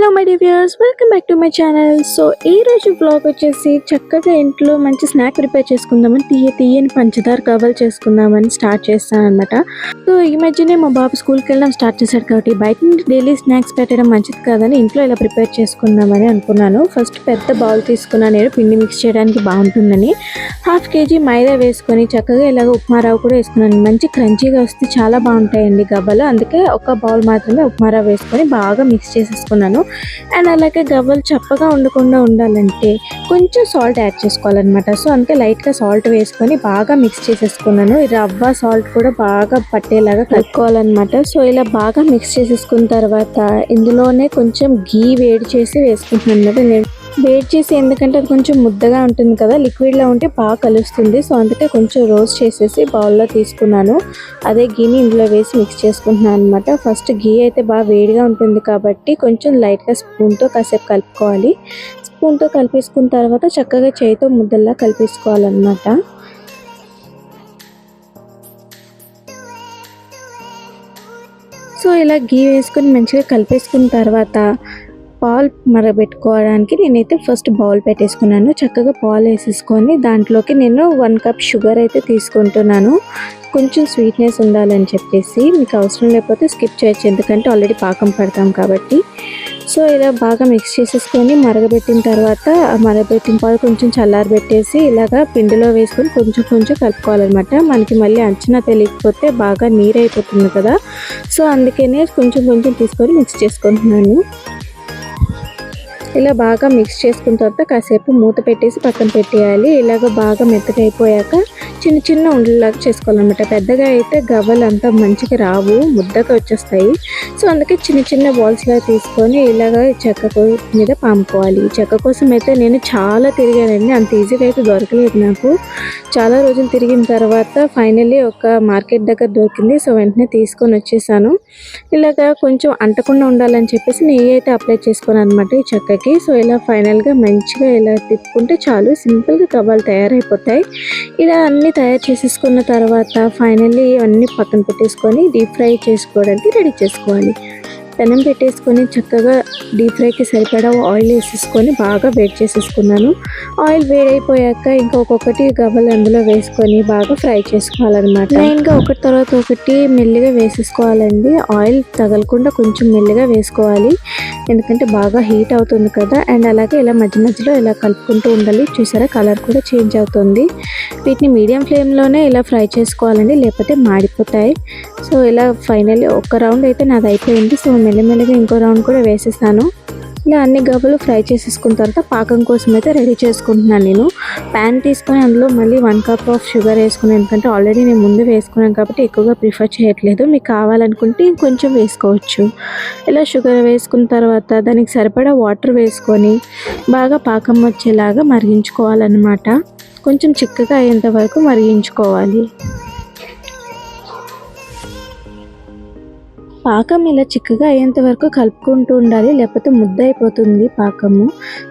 Hello my dear viewers, welcome back to my channel. So ఈ రోజు vlog వచ్చేసి చక్కగా ఇంట్లో మంచి స్నాక్ ప్రిపేర్ చేసుకుందామని తీయని పంచదార గవ్వలు చేసుకుందామని స్టార్ట్ చేస్తాను అనమాట. సో ఈ మధ్యనే మా బాబు స్కూల్కి వెళ్ళడం స్టార్ట్ చేశాడు కాబట్టి బయట నుండి డైలీ స్నాక్స్ పెట్టడం మంచిది కాదని ఇంట్లో ఇలా ప్రిపేర్ చేసుకుందామని అనుకున్నాను. ఫస్ట్ పెద్ద బౌల్ తీసుకున్నాను, నేను పిండి మిక్స్ చేయడానికి బాగుంటుందని. 1/2 kg మైదా వేసుకొని చక్కగా ఇలాగ ఉప్మా రవ్వ కూడా వేసుకున్నాను. మంచి క్రంచీగా వస్తే చాలా బాగుంటాయండి గవ్వలు. అందుకే ఒక బౌల్ మాత్రమే ఉప్మా రవ్వ వేసుకొని బాగా మిక్స్ చేసేసుకున్నాను. అండ్ అలాగే గవ్వలు చప్పగా ఉండకుండా ఉండాలంటే కొంచెం సాల్ట్ యాడ్ చేసుకోవాలన్నమాట. సో అందుకే లైట్గా సాల్ట్ వేసుకొని బాగా మిక్స్ చేసేసుకున్నాను. ఈ రవ్వ సాల్ట్ కూడా బాగా పట్టేలాగా కలుపుకోవాలన్నమాట. సో ఇలా బాగా మిక్స్ చేసేసుకున్న తర్వాత ఇందులోనే కొంచెం గీ వేడి చేసి వేసుకుంటున్నాను అన్నమాట. నేను వేడి చేసి, ఎందుకంటే అది కొంచెం ముద్దగా ఉంటుంది కదా, లిక్విడ్లో ఉంటే బాగా కలుస్తుంది. సో అందుకే కొంచెం రోస్ట్ చేసేసి బౌల్లో తీసుకున్నాను. అదే గీని ఇందులో వేసి మిక్స్ చేసుకుంటున్నాను అనమాట. ఫస్ట్ గీ అయితే బాగా వేడిగా ఉంటుంది కాబట్టి కొంచెం లైట్గా స్పూన్తో కాసేపు కలుపుకోవాలి. స్పూన్తో కలిపేసుకున్న తర్వాత చక్కగా చేయితో ముద్దల్లా కలిపేసుకోవాలన్నమాట. సో ఇలా గీ వేసుకొని మంచిగా కలిపేసుకున్న తర్వాత పాలు మరగబెట్టుకోవడానికి నేనైతే ఫస్ట్ బౌల్ పెట్టేసుకున్నాను. చక్కగా పాలు వేసేసుకొని దాంట్లోకి నేను 1 కప్ షుగర్ అయితే తీసుకుంటున్నాను. కొంచెం స్వీట్నెస్ ఉండాలని చెప్పేసి, మీకు అవసరం లేకపోతే స్కిప్ చేయొచ్చు, ఎందుకంటే ఆల్రెడీ పాకం పడతాం కాబట్టి. సో ఇలా బాగా మిక్స్ చేసేసుకొని మరగబెట్టిన తర్వాత ఆ మరగబెట్టిన పాలు కొంచెం చల్లారబెట్టేసి ఇలాగా పిండిలో వేసుకొని కొంచెం కొంచెం కలుపుకోవాలన్నమాట. మనకి మళ్ళీ అంచనా తెలియకపోతే బాగా నీరైపోతుంది కదా, సో అందుకనే కొంచెం కొంచెం తీసుకొని మిక్స్ చేసుకుంటున్నాను. ఇలా బాగా మిక్స్ చేసుకున్న తర్వాత కాసేపు మూత పెట్టేసి పక్కన పెట్టేయాలి. ఇలాగ బాగా మెత్తగా అయిపోయాక చిన్న చిన్న ఉండలాగా చేసుకోవాలన్నమాట. పెద్దగా అయితే గవ్వలు అంతా మంచిగా రావు, ముద్దగా వచ్చేస్తాయి. సో అందుకే చిన్న చిన్న బాల్స్లా తీసుకొని ఇలాగ చెక్క మీద పాముకోవాలి. చెక్క కోసం అయితే నేను చాలా తిరిగానండి, అంత ఈజీగా అయితే దొరకలేదు నాకు. చాలా రోజులు తిరిగిన తర్వాత ఫైనల్లీ ఒక మార్కెట్ దగ్గర దొరికింది. సో వెంటనే తీసుకొని వచ్చేసాను. ఇలాగ కొంచెం అంటకుండా ఉండాలని చెప్పేసి నెయ్యి అయితే అప్లై చేసుకోను అనమాట ఈ చెక్కకి. సో ఇలా ఫైనల్గా మంచిగా ఇలా తిప్పుకుంటే చాలు, సింపుల్గా గవ్వలు తయారైపోతాయి. ఇలా అన్నీ తయారు చేసేసుకున్న తర్వాత ఫైనల్లీ అన్నీ పక్కన పెట్టేసుకొని డీప్ ఫ్రై చేసుకోవడానికి రెడీ చేసుకోవాలి. పెనం పెట్టేసుకొని చక్కగా డీప్ ఫ్రైకి సరిపడా ఆయిల్ వేసేసుకొని బాగా వేడి చేసేసుకున్నాను. ఆయిల్ వేడైపోయాక ఇంకా ఒక్కొక్కటి గవ్వలు అందులో వేసుకొని బాగా ఫ్రై చేసుకోవాలన్నమాట. మెయిన్గా ఒకటి తర్వాత ఒకటి మెల్లిగా వేసేసుకోవాలండి. ఆయిల్ తగలకుండా కొంచెం మెల్లిగా వేసుకోవాలి, ఎందుకంటే బాగా హీట్ అవుతుంది కదా. అండ్ అలాగే ఇలా మధ్య మధ్యలో ఇలా కలుపుకుంటూ ఉండాలి. చూసారా, కలర్ కూడా చేంజ్ అవుతుంది. వీటిని మీడియం ఫ్లేమ్లోనే ఇలా ఫ్రై చేసుకోవాలండి, లేకపోతే మాడిపోతాయి. సో ఇలా ఫైనల్లీ ఒక రౌండ్ అయితే నాది అయిపోయింది. సో మెల్లమెల్లగా ఇంకో రౌండ్ కూడా వేసేసాను. ఇలా అన్ని గవ్వలు ఫ్రై చేసేసుకున్న తర్వాత పాకం కోసం అయితే రెడీ చేసుకుంటున్నాను. నేను ప్యాన్ తీసుకొని అందులో మళ్ళీ 1 కప్ ఆఫ్ షుగర్ వేసుకున్నాను, ఎందుకంటే ఆల్రెడీ నేను ముందు వేసుకున్నాను కాబట్టి ఎక్కువగా ప్రిఫర్ చేయట్లేదు. మీకు కావాలనుకుంటే ఇంకొంచెం వేసుకోవచ్చు. ఇలా షుగర్ వేసుకున్న తర్వాత దానికి సరిపడా వాటర్ వేసుకొని బాగా పాకం వచ్చేలాగా మరిగించుకోవాలన్నమాట. కొంచెం చిక్కగా అయ్యేంత వరకు మరిగించుకోవాలి. పాకం ఇలా చిక్కగా అయ్యేంత వరకు కలుపుకుంటూ ఉండాలి, లేకపోతే ముద్ద అయిపోతుంది పాకము.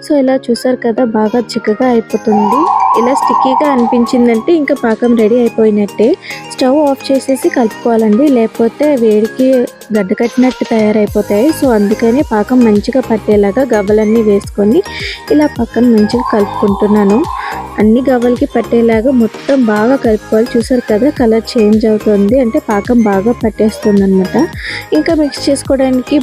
సో ఇలా చూసారు కదా, బాగా చిక్కగా అయిపోతుంది. ఇలా స్టిక్కీగా అనిపించిందంటే ఇంకా పాకం రెడీ అయిపోయినట్టే. స్టవ్ ఆఫ్ చేసేసి కలుపుకోవాలండి, లేకపోతే వేడికి గడ్డ కట్టినట్టు తయారైపోతాయి. సో అందుకని పాకం మంచిగా పట్టేలాగా గవ్వలన్నీ వేసుకొని ఇలా పక్కన మంచిగా కలుపుకుంటున్నాను. అన్ని గవ్వలకి పట్టేలాగా మొత్తం బాగా కలుపుకోవాలి. చూసారు కదా, కలర్ చేంజ్ అవుతుంది, అంటే పాకం బాగా పట్టేస్తుంది అనమాట. ఇంకా మిక్స్ చేసుకోవడానికి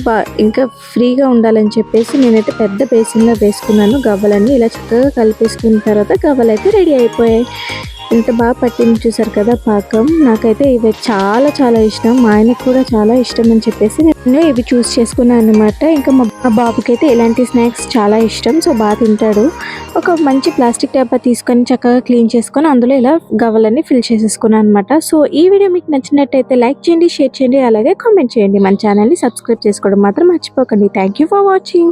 ఇంకా ఫ్రీగా ఉండాలని చెప్పేసి నేనైతే పెద్ద బేసిన్లో వేసుకున్నాను గవ్వలన్నీ. ఇలా చక్కగా కలిపేసుకున్న తర్వాత గవ్వలు అయితే రెడీ అయిపోయాయి. ఎంత బాగా పట్టింది చూసారు కదా పాకం. నాకైతే ఇవి చాలా చాలా ఇష్టం, మా ఆయనకి కూడా చాలా ఇష్టం అని చెప్పేసి నేను ఇవి చూస్ చేసుకున్నాను అనమాట. ఇంకా మా బాబుకి అయితే ఇలాంటి స్నాక్స్ చాలా ఇష్టం, సో బాగా తింటాడు. ఒక మంచి ప్లాస్టిక్ డబ్బా తీసుకొని చక్కగా క్లీన్ చేసుకొని అందులో ఇలా గవ్వలన్నీ ఫిల్ చేసేసుకున్నాను అనమాట. సో ఈ వీడియో మీకు నచ్చినట్టయితే లైక్ చేయండి, షేర్ చేయండి, అలాగే కామెంట్ చేయండి. మన ఛానల్ని సబ్స్క్రైబ్ చేసుకోవడం మాత్రం మర్చిపోకండి. Thank you for watching.